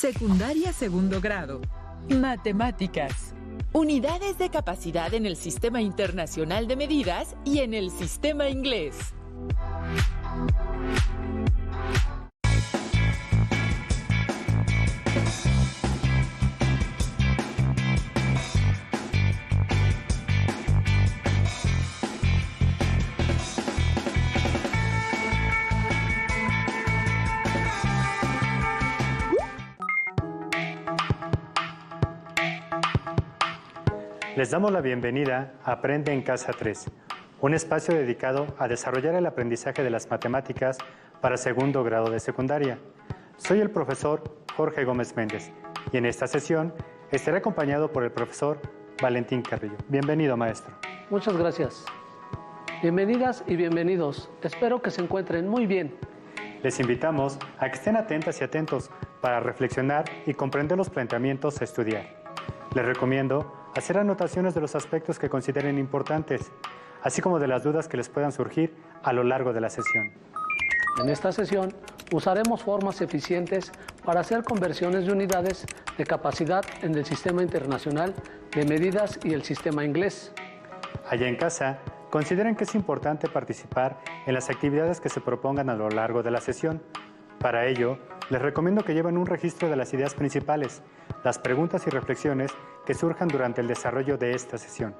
Secundaria segundo grado. Matemáticas. Unidades de capacidad en el Sistema Internacional de Medidas y en el Sistema Inglés. Les damos la bienvenida a Aprende en Casa 3, un espacio dedicado a desarrollar el aprendizaje de las matemáticas para segundo grado de secundaria. Soy el profesor Jorge Gómez Méndez y en esta sesión estaré acompañado por el profesor Valentín Carrillo. Bienvenido, maestro. Muchas gracias. Bienvenidas y bienvenidos. Espero que se encuentren muy bien. Les invitamos a que estén atentas y atentos para reflexionar y comprender los planteamientos a estudiar. Les recomiendo hacer anotaciones de los aspectos que consideren importantes, así como de las dudas que les puedan surgir a lo largo de la sesión. En esta sesión usaremos formas eficientes para hacer conversiones de unidades de capacidad en el Sistema Internacional de Medidas y el Sistema Inglés. Allá en casa, consideren que es importante participar en las actividades que se propongan a lo largo de la sesión. Para ello, les recomiendo que lleven un registro de las ideas principales, las preguntas y reflexiones que surjan durante el desarrollo de esta sesión.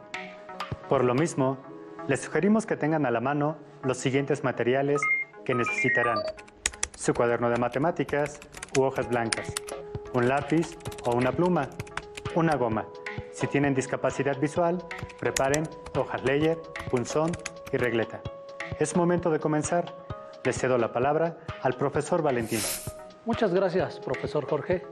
Por lo mismo, les sugerimos que tengan a la mano los siguientes materiales que necesitarán: su cuaderno de matemáticas u hojas blancas, un lápiz o una pluma, una goma. Si tienen discapacidad visual, preparen hojas Leyer, punzón y regleta. Es momento de comenzar. Les cedo la palabra al profesor Valentín. Muchas gracias, profesor Jorge.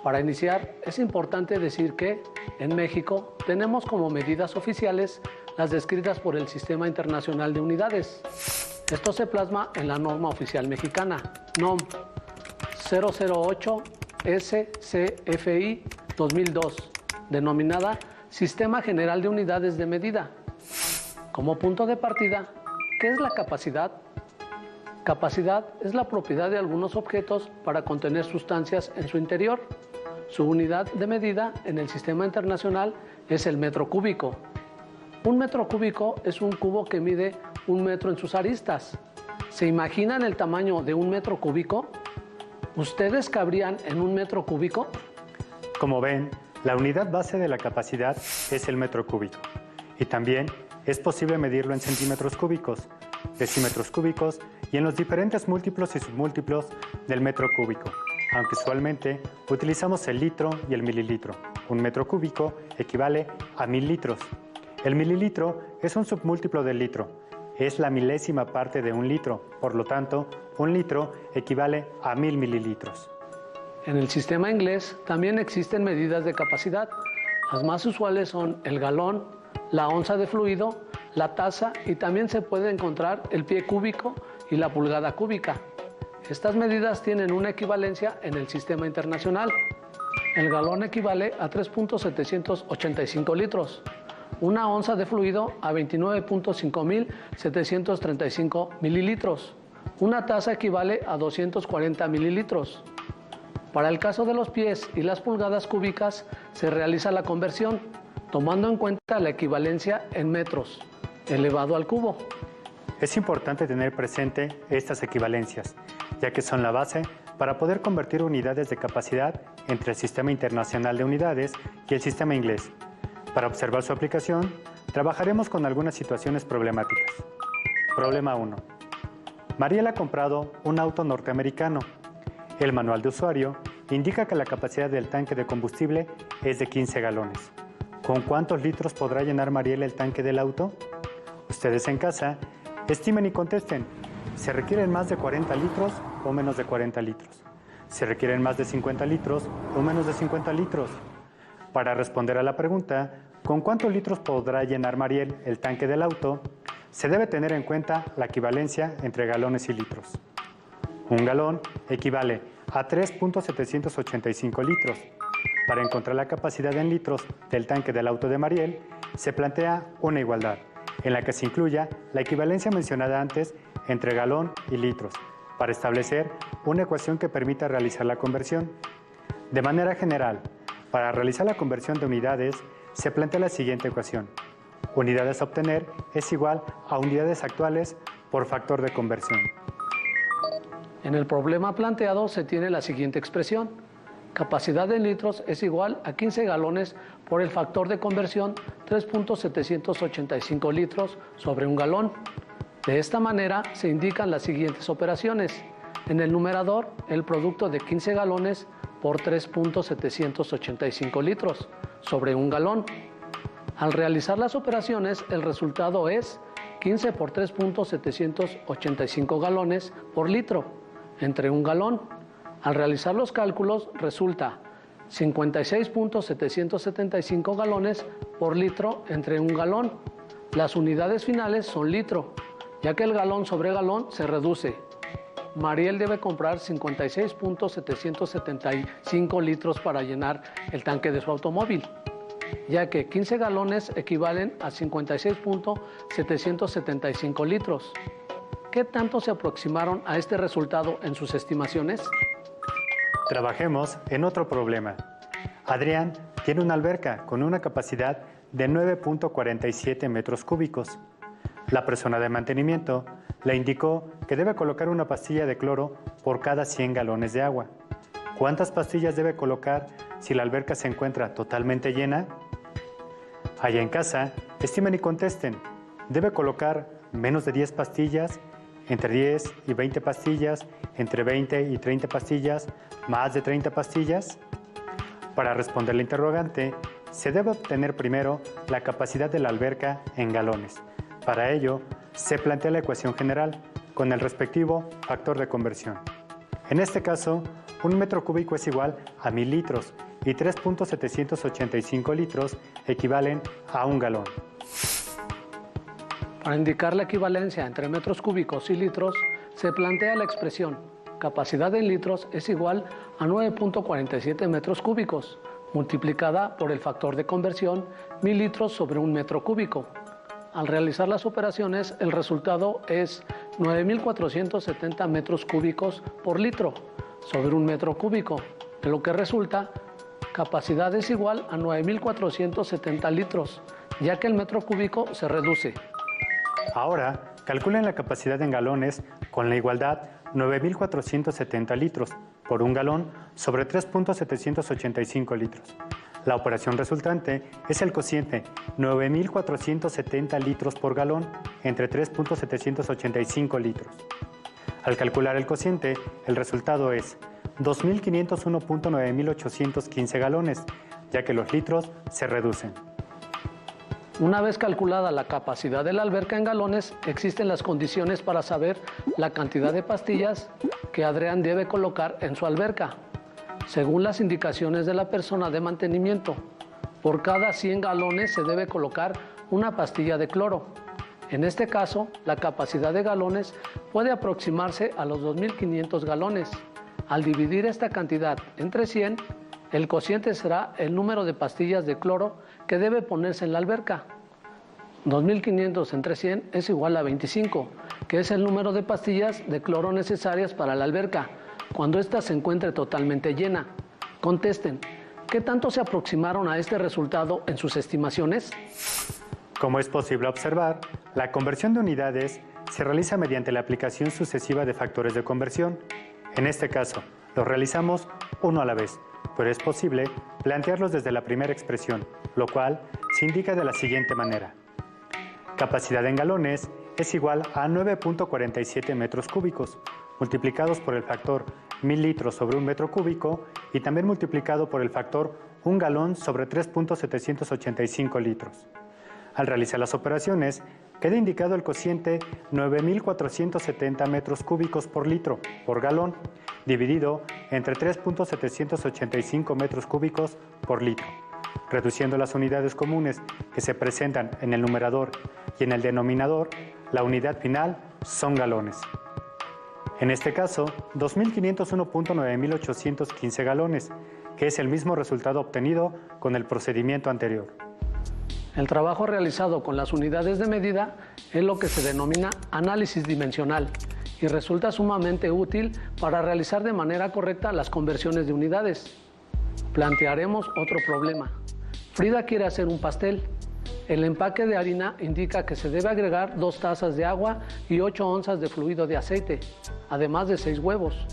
Para iniciar, es importante decir que en México tenemos como medidas oficiales las descritas por el Sistema Internacional de Unidades. Esto se plasma en la norma oficial mexicana, NOM 008 SCFI 2002, denominada Sistema General de Unidades de Medida. Como punto de partida, ¿qué es la capacidad? Capacidad es la propiedad de algunos objetos para contener sustancias en su interior. Su unidad de medida en el Sistema Internacional es el metro cúbico. Un metro cúbico es un cubo que mide 1 metro en sus aristas. ¿Se imaginan el tamaño de 1 metro cúbico? ¿Ustedes cabrían en 1 metro cúbico? Como ven, la unidad base de la capacidad es el metro cúbico. Y también es posible medirlo en centímetros cúbicos, decímetros cúbicos y en los diferentes múltiplos y submúltiplos del metro cúbico, aunque usualmente utilizamos el litro y el mililitro. 1 metro cúbico equivale a 1000 litros. El mililitro es un submúltiplo del litro. Es la milésima parte de 1 litro. Por lo tanto, 1 litro equivale a 1000 mililitros. En el sistema inglés también existen medidas de capacidad. Las más usuales son el galón, la onza de fluido, la taza y también se puede encontrar el pie cúbico y la pulgada cúbica. Estas medidas tienen una equivalencia en el sistema internacional. El galón equivale a 3.785 litros, una onza de fluido a 29.5735 mililitros, una taza equivale a 240 mililitros. Para el caso de los pies y las pulgadas cúbicas se realiza la conversión, tomando en cuenta la equivalencia en metros, elevado al cubo. Es importante tener presente estas equivalencias, ya que son la base para poder convertir unidades de capacidad entre el Sistema Internacional de Unidades y el Sistema Inglés. Para observar su aplicación, trabajaremos con algunas situaciones problemáticas. Problema 1. Mariel ha comprado un auto norteamericano. El manual de usuario indica que la capacidad del tanque de combustible es de 15 galones. ¿Con cuántos litros podrá llenar Mariel el tanque del auto? Ustedes en casa, estimen y contesten. ¿Se requieren más de 40 litros o menos de 40 litros? ¿Se requieren más de 50 litros o menos de 50 litros? Para responder a la pregunta, ¿con cuántos litros podrá llenar Mariel el tanque del auto?, se debe tener en cuenta la equivalencia entre galones y litros. Un galón equivale a 3.785 litros. Para encontrar la capacidad en litros del tanque del auto de Mariel, se plantea una igualdad, en la que se incluya la equivalencia mencionada antes entre galón y litros, para establecer una ecuación que permita realizar la conversión. De manera general, para realizar la conversión de unidades, se plantea la siguiente ecuación. Unidades a obtener es igual a unidades actuales por factor de conversión. En el problema planteado se tiene la siguiente expresión. Capacidad en litros es igual a 15 galones por el factor de conversión 3.785 litros sobre un galón. De esta manera se indican las siguientes operaciones. En el numerador, el producto de 15 galones por 3.785 litros sobre un galón. Al realizar las operaciones, el resultado es 15 por 3.785 galones por litro entre un galón. Al realizar los cálculos, resulta 56.775 galones por litro entre un galón. Las unidades finales son litro, ya que el galón sobre galón se reduce. Mariel debe comprar 56.775 litros para llenar el tanque de su automóvil, ya que 15 galones equivalen a 56.775 litros. ¿Qué tanto se aproximaron a este resultado en sus estimaciones? Trabajemos en otro problema. Adrián tiene una alberca con una capacidad de 9.47 metros cúbicos. La persona de mantenimiento le indicó que debe colocar una pastilla de cloro por cada 100 galones de agua. ¿Cuántas pastillas debe colocar si la alberca se encuentra totalmente llena? Allá en casa, estimen y contesten. ¿Debe colocar menos de 10 pastillas, entre 10 y 20 pastillas, entre 20 y 30 pastillas, más de 30 pastillas? Para responder la interrogante, se debe obtener primero la capacidad de la alberca en galones. Para ello, se plantea la ecuación general con el respectivo factor de conversión. En este caso, un metro cúbico es igual a 1000 litros y 3.785 litros equivalen a un galón. Para indicar la equivalencia entre metros cúbicos y litros, se plantea la expresión capacidad en litros es igual a 9.47 metros cúbicos, multiplicada por el factor de conversión 1000 litros sobre un metro cúbico. Al realizar las operaciones, el resultado es 9.470 metros cúbicos por litro sobre un metro cúbico, de lo que resulta capacidad es igual a 9.470 litros, ya que el metro cúbico se reduce. Ahora, calculen la capacidad en galones con la igualdad 9.470 litros por un galón sobre 3.785 litros. La operación resultante es el cociente 9.470 litros por galón entre 3.785 litros. Al calcular el cociente, el resultado es 2.501.9815 galones, ya que los litros se reducen. Una vez calculada la capacidad de la alberca en galones, existen las condiciones para saber la cantidad de pastillas que Adrián debe colocar en su alberca. Según las indicaciones de la persona de mantenimiento, por cada 100 galones se debe colocar una pastilla de cloro. En este caso, la capacidad de galones puede aproximarse a los 2.500 galones. Al dividir esta cantidad entre 100, el cociente será el número de pastillas de cloro que debe ponerse en la alberca. 2.500 entre 100 es igual a 25, que es el número de pastillas de cloro necesarias para la alberca, cuando ésta se encuentre totalmente llena. Contesten, ¿qué tanto se aproximaron a este resultado en sus estimaciones? Como es posible observar, la conversión de unidades se realiza mediante la aplicación sucesiva de factores de conversión. En este caso, los realizamos uno a la vez, pero es posible plantearlos desde la primera expresión, lo cual se indica de la siguiente manera. Capacidad en galones es igual a 9.47 metros cúbicos, multiplicados por el factor 1000 litros sobre un metro cúbico y también multiplicado por el factor un galón sobre 3.785 litros. Al realizar las operaciones, queda indicado el cociente 9.470 metros cúbicos por litro por galón, dividido entre 3.785 metros cúbicos por litro, reduciendo las unidades comunes que se presentan en el numerador y en el denominador, la unidad final son galones. En este caso, 2.501.9815 galones, que es el mismo resultado obtenido con el procedimiento anterior. El trabajo realizado con las unidades de medida es lo que se denomina análisis dimensional y resulta sumamente útil para realizar de manera correcta las conversiones de unidades. Plantearemos otro problema. Frida quiere hacer un pastel. El empaque de harina indica que se debe agregar 2 tazas de agua y 8 onzas de fluido de aceite, además de 6 huevos.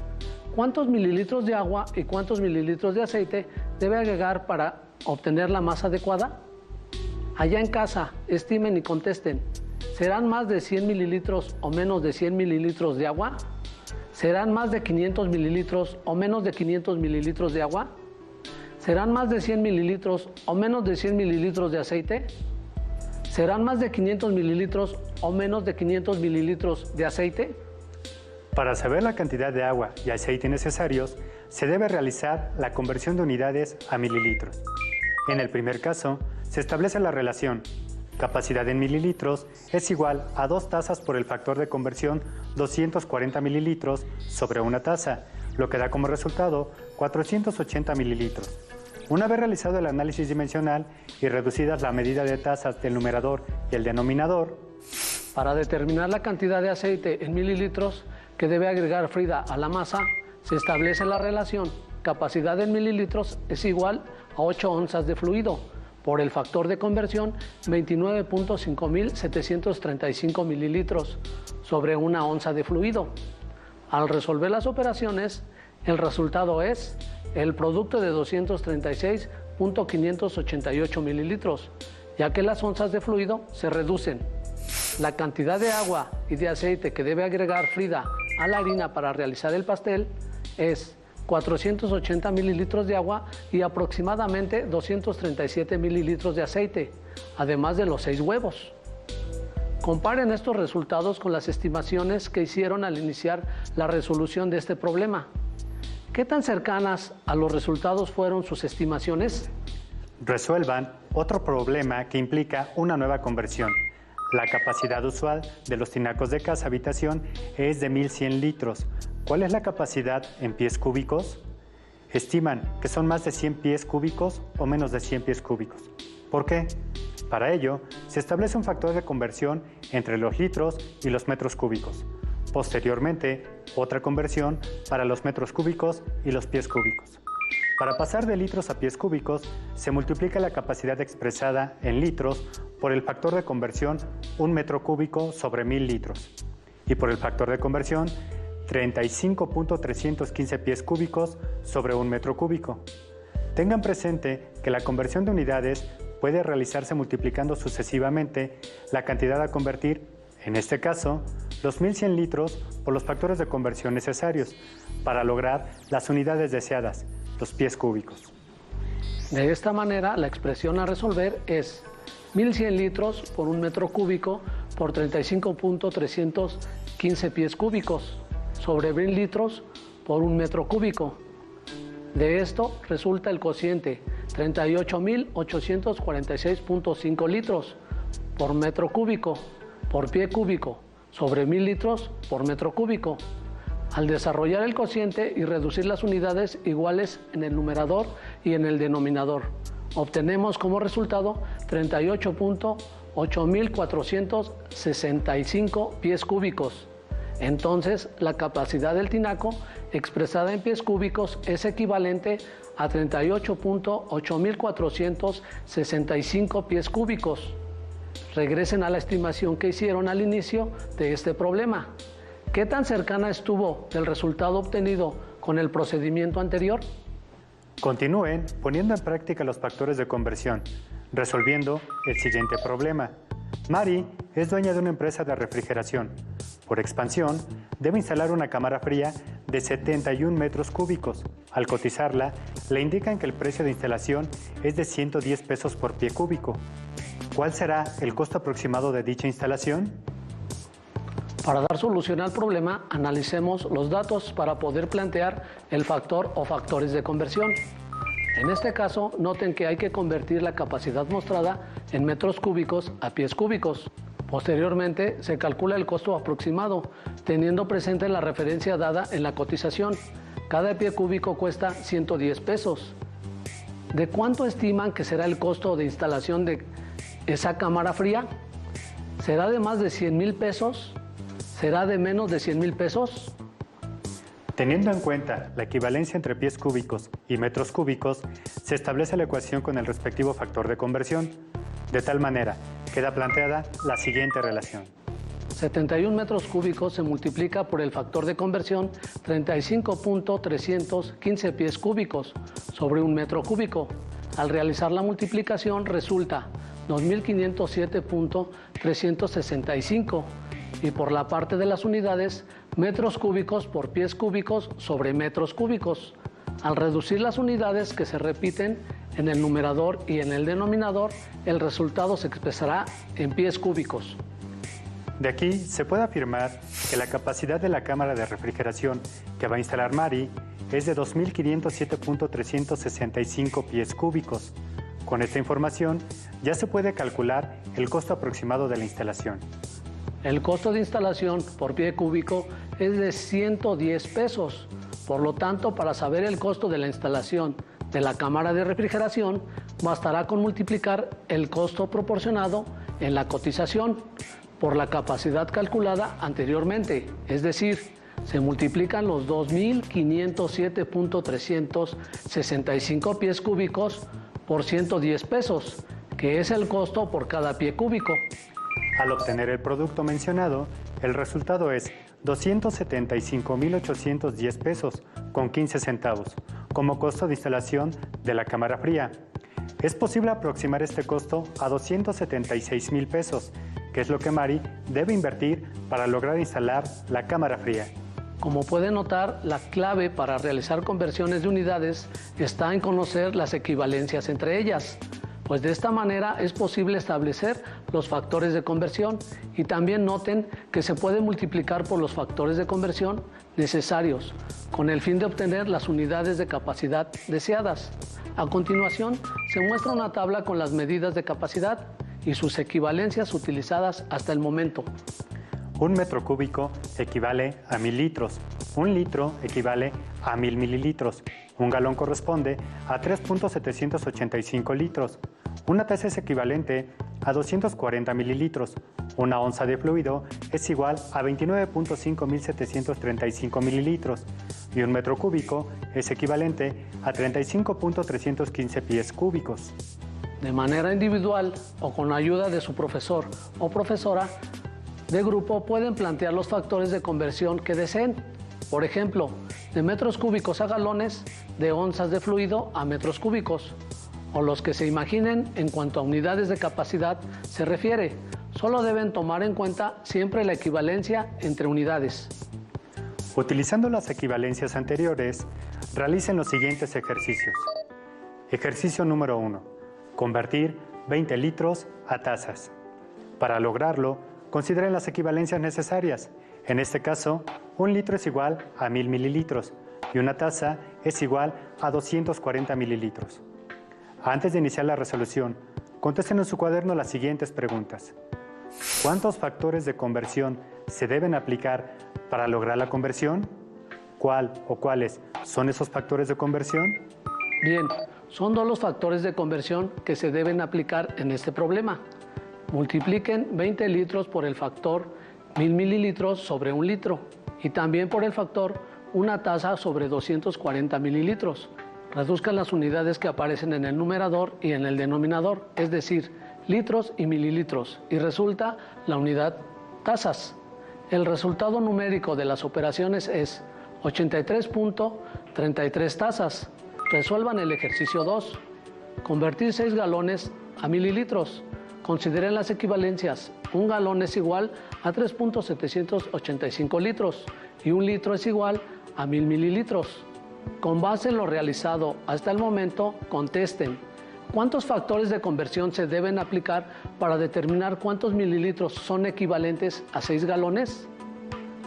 ¿Cuántos mililitros de agua y cuántos mililitros de aceite debe agregar para obtener la masa adecuada? Allá en casa, estimen y contesten. ¿Serán más de 100 mililitros o menos de 100 mililitros de agua? ¿Serán más de 500 mililitros o menos de 500 mililitros de agua? ¿Serán más de 100 mililitros o menos de 100 mililitros de aceite? ¿Serán más de 500 mililitros o menos de 500 mililitros de aceite? Para saber la cantidad de agua y aceite necesarios, se debe realizar la conversión de unidades a mililitros. En el primer caso, se establece la relación capacidad en mililitros es igual a 2 tazas por el factor de conversión 240 mililitros sobre una taza, lo que da como resultado 480 mililitros. Una vez realizado el análisis dimensional y reducidas la medida de tazas del numerador y el denominador, para determinar la cantidad de aceite en mililitros que debe agregar Frida a la masa, se establece la relación capacidad en mililitros es igual a 8 onzas de fluido por el factor de conversión 29.5735 mililitros sobre una onza de fluido. Al resolver las operaciones, el resultado es el producto de 236.588 mililitros, ya que las onzas de fluido se reducen. La cantidad de agua y de aceite que debe agregar Frida a la harina para realizar el pastel es 480 mililitros de agua y aproximadamente 237 mililitros de aceite, además de los 6 huevos. Comparen estos resultados con las estimaciones que hicieron al iniciar la resolución de este problema. ¿Qué tan cercanas a los resultados fueron sus estimaciones? Resuelvan otro problema que implica una nueva conversión. La capacidad usual de los tinacos de casa-habitación es de 1100 litros. ¿Cuál es la capacidad en pies cúbicos? Estiman que son más de 100 pies cúbicos o menos de 100 pies cúbicos. ¿Por qué? Para ello, se establece un factor de conversión entre los litros y los metros cúbicos. Posteriormente, otra conversión para los metros cúbicos y los pies cúbicos. Para pasar de litros a pies cúbicos, se multiplica la capacidad expresada en litros por el factor de conversión 1 metro cúbico sobre 1000 litros y por el factor de conversión 35.315 pies cúbicos sobre 1 metro cúbico. Tengan presente que la conversión de unidades puede realizarse multiplicando sucesivamente la cantidad a convertir, en este caso, los 1100 litros por los factores de conversión necesarios para lograr las unidades deseadas, los pies cúbicos. De esta manera, la expresión a resolver es 1100 litros por 1 metro cúbico por 35.315 pies cúbicos sobre 1000 litros por 1 metro cúbico. De esto resulta el cociente 38.846.5 litros por metro cúbico por pie cúbico sobre 1000 litros por metro cúbico. Al desarrollar el cociente y reducir las unidades iguales en el numerador y en el denominador, obtenemos como resultado 38.8465 pies cúbicos. Entonces, la capacidad del tinaco expresada en pies cúbicos es equivalente a 38.8465 pies cúbicos. Regresen a la estimación que hicieron al inicio de este problema. ¿Qué tan cercana estuvo el resultado obtenido con el procedimiento anterior? Continúen poniendo en práctica los factores de conversión, resolviendo el siguiente problema. Mari es dueña de una empresa de refrigeración. Por expansión, debe instalar una cámara fría de 71 metros cúbicos. Al cotizarla, le indican que el precio de instalación es de 110 pesos por pie cúbico. ¿Cuál será el costo aproximado de dicha instalación? Para dar solución al problema, analicemos los datos para poder plantear el factor o factores de conversión. En este caso, noten que hay que convertir la capacidad mostrada en metros cúbicos a pies cúbicos. Posteriormente, se calcula el costo aproximado, teniendo presente la referencia dada en la cotización. Cada pie cúbico cuesta 110 pesos. ¿De cuánto estiman que será el costo de instalación de esa cámara fría? ¿Será de más de 100,000 pesos? ¿Será de menos de 100,000 pesos? Teniendo en cuenta la equivalencia entre pies cúbicos y metros cúbicos, se establece la ecuación con el respectivo factor de conversión. De tal manera, queda planteada la siguiente relación. 71 metros cúbicos se multiplica por el factor de conversión 35.315 pies cúbicos sobre un metro cúbico. Al realizar la multiplicación resulta 2.507.365 y por la parte de las unidades, metros cúbicos por pies cúbicos sobre metros cúbicos. Al reducir las unidades que se repiten en el numerador y en el denominador, el resultado se expresará en pies cúbicos. De aquí se puede afirmar que la capacidad de la cámara de refrigeración que va a instalar Mari es de 2.507.365 pies cúbicos. Con esta información ya se puede calcular el costo aproximado de la instalación. El costo de instalación por pie cúbico es de 110 pesos. Por lo tanto, para saber el costo de la instalación de la cámara de refrigeración, bastará con multiplicar el costo proporcionado en la cotización por la capacidad calculada anteriormente, es decir, se multiplican los 2.507.365 pies cúbicos por 110 pesos, que es el costo por cada pie cúbico. Al obtener el producto mencionado, el resultado es 275.810 pesos con 15 centavos como costo de instalación de la cámara fría. Es posible aproximar este costo a 276,000 pesos, que es lo que Mari debe invertir para lograr instalar la cámara fría. Como pueden notar, la clave para realizar conversiones de unidades está en conocer las equivalencias entre ellas, pues de esta manera es posible establecer los factores de conversión y también noten que se puede multiplicar por los factores de conversión necesarios con el fin de obtener las unidades de capacidad deseadas. A continuación, se muestra una tabla con las medidas de capacidad y sus equivalencias utilizadas hasta el momento. Un metro cúbico equivale a 1.000 litros, un litro equivale a 1.000 mililitros, un galón corresponde a 3.785 litros, una taza es equivalente a 240 mililitros, una onza de fluido es igual a 29.5735 mililitros y un metro cúbico es equivalente a 35.315 pies cúbicos. De manera individual o con la ayuda de su profesor o profesora de grupo pueden plantear los factores de conversión que deseen. Por ejemplo, de metros cúbicos a galones, de onzas de fluido a metros cúbicos, o los que se imaginen en cuanto a unidades de capacidad se refiere. Solo deben tomar en cuenta siempre la equivalencia entre unidades. Utilizando las equivalencias anteriores, realicen los siguientes ejercicios. Ejercicio número 1. Convertir 20 litros a tazas. Para lograrlo, consideren las equivalencias necesarias. En este caso, un litro es igual a 1.000 mililitros y una taza es igual a 240 mililitros. Antes de iniciar la resolución, contesten en su cuaderno las siguientes preguntas. ¿Cuántos factores de conversión se deben aplicar para lograr la conversión? ¿Cuál o cuáles son esos factores de conversión? Bien, son dos los factores de conversión que se deben aplicar en este problema. Multipliquen 20 litros por el factor 1.000 mililitros sobre un litro y también por el factor una taza sobre 240 mililitros. Reduzcan las unidades que aparecen en el numerador y en el denominador, es decir, litros y mililitros, y resulta la unidad tazas. El resultado numérico de las operaciones es 83.33 tazas. Resuelvan el ejercicio 2. Convertir 6 galones a mililitros. Consideren las equivalencias. Un galón es igual a 3.785 litros y un litro es igual a 1.000 mililitros. Con base en lo realizado hasta el momento, contesten. ¿Cuántos factores de conversión se deben aplicar para determinar cuántos mililitros son equivalentes a 6 galones?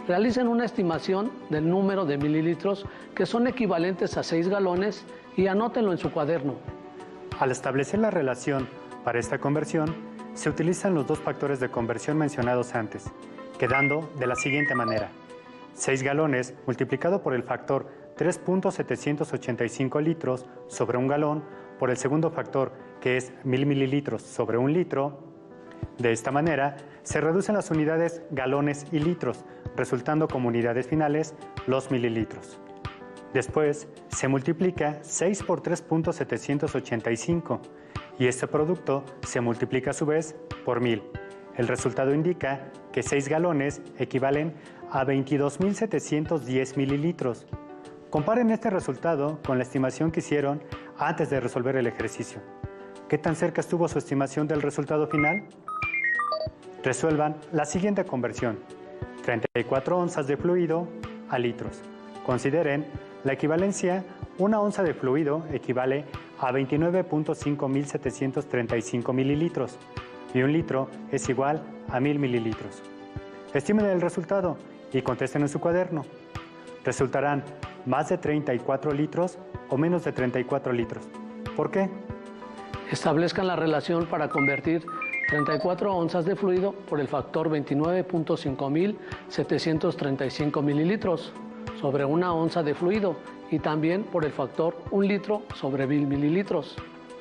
Realicen una estimación del número de mililitros que son equivalentes a 6 galones y anótenlo en su cuaderno. Al establecer la relación para esta conversión, se utilizan los dos factores de conversión mencionados antes, quedando de la siguiente manera. 6 galones multiplicado por el factor 3.785 litros sobre un galón por el segundo factor, que es 1.000 mililitros sobre un litro. De esta manera, se reducen las unidades galones y litros, resultando como unidades finales los mililitros. Después, se multiplica 6 por 3.785 y este producto se multiplica a su vez por 1000. El resultado indica que 6 galones equivalen a 22.710 mililitros. Comparen este resultado con la estimación que hicieron antes de resolver el ejercicio. ¿Qué tan cerca estuvo su estimación del resultado final? Resuelvan la siguiente conversión: 34 onzas de fluido a litros. Consideren la equivalencia: una onza de fluido equivale a 29.5735 mililitros y un litro es igual a 1000 mililitros. Estimen el resultado y contesten en su cuaderno. Resultarán más de 34 litros o menos de 34 litros. ¿Por qué? Establezcan la relación para convertir 34 onzas de fluido por el factor 29.5735 mililitros sobre una onza de fluido y también por el factor 1 litro sobre 1000 mililitros.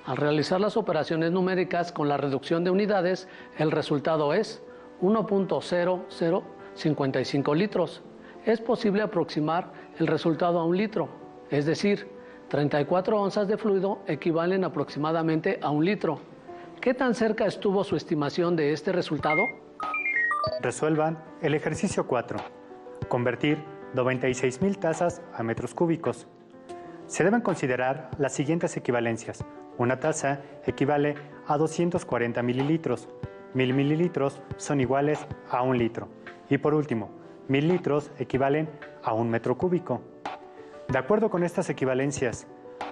Al realizar las operaciones numéricas con la reducción de unidades, el resultado es 1.0055 litros. Es posible aproximar el resultado a 1 litro, es decir, 34 onzas de fluido equivalen aproximadamente a 1 litro. ¿Qué tan cerca estuvo su estimación de este resultado? Resuelvan el ejercicio 4. Convertir 96.000 tazas a metros cúbicos. Se deben considerar las siguientes equivalencias. Una taza equivale a 240 mililitros. 1000 mililitros son iguales a 1 litro. Y por último, 1000 litros equivalen a 1 metro cúbico. De acuerdo con estas equivalencias,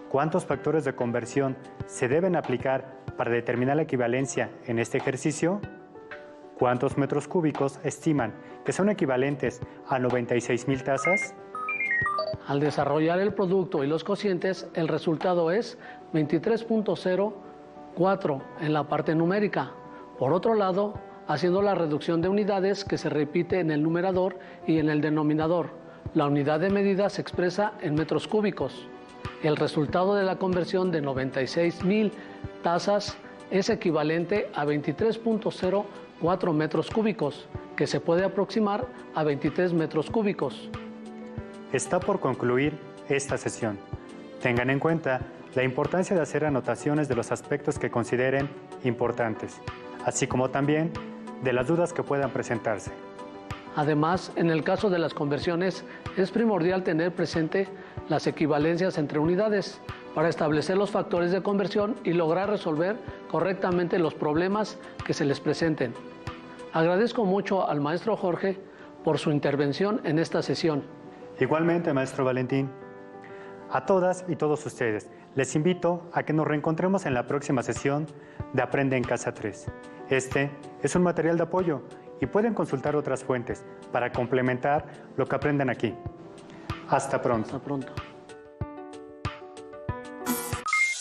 ¿cuántos factores de conversión se deben aplicar para determinar la equivalencia en este ejercicio? ¿Cuántos metros cúbicos estiman que son equivalentes a 96.000 tazas? Al desarrollar el producto y los cocientes, el resultado es 23.04 en la parte numérica. Por otro lado, haciendo la reducción de unidades que se repite en el numerador y en el denominador, la unidad de medida se expresa en metros cúbicos. El resultado de la conversión de 96.000 tazas es equivalente a 23.04 metros cúbicos, que se puede aproximar a 23 metros cúbicos. Está por concluir esta sesión. Tengan en cuenta la importancia de hacer anotaciones de los aspectos que consideren importantes, así como también de las dudas que puedan presentarse. Además, en el caso de las conversiones, es primordial tener presente las equivalencias entre unidades para establecer los factores de conversión y lograr resolver correctamente los problemas que se les presenten. Agradezco mucho al maestro Jorge por su intervención en esta sesión. Igualmente, maestro Valentín. A todas y todos ustedes, les invito a que nos reencontremos en la próxima sesión de Aprende en Casa 3. Este es un material de apoyo y pueden consultar otras fuentes para complementar lo que aprenden aquí. Hasta pronto. Hasta pronto.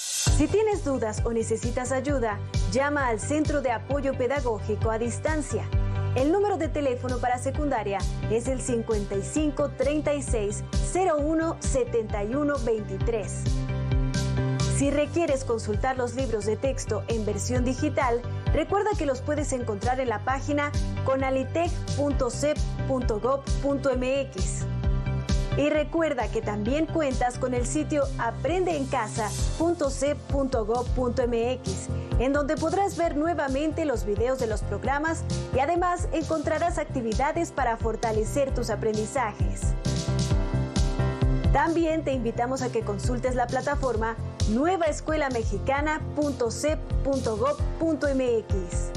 Si tienes dudas o necesitas ayuda, llama al Centro de Apoyo Pedagógico a Distancia. El número de teléfono para secundaria es el 55 36 01 71 23. Si requieres consultar los libros de texto en versión digital, recuerda que los puedes encontrar en la página conalitec.cep.gov.mx. Y recuerda que también cuentas con el sitio aprendeencasa.cep.gov.mx, en donde podrás ver nuevamente los videos de los programas y además encontrarás actividades para fortalecer tus aprendizajes. También te invitamos a que consultes la plataforma nuevaescuelamexicana.cep.gov.mx.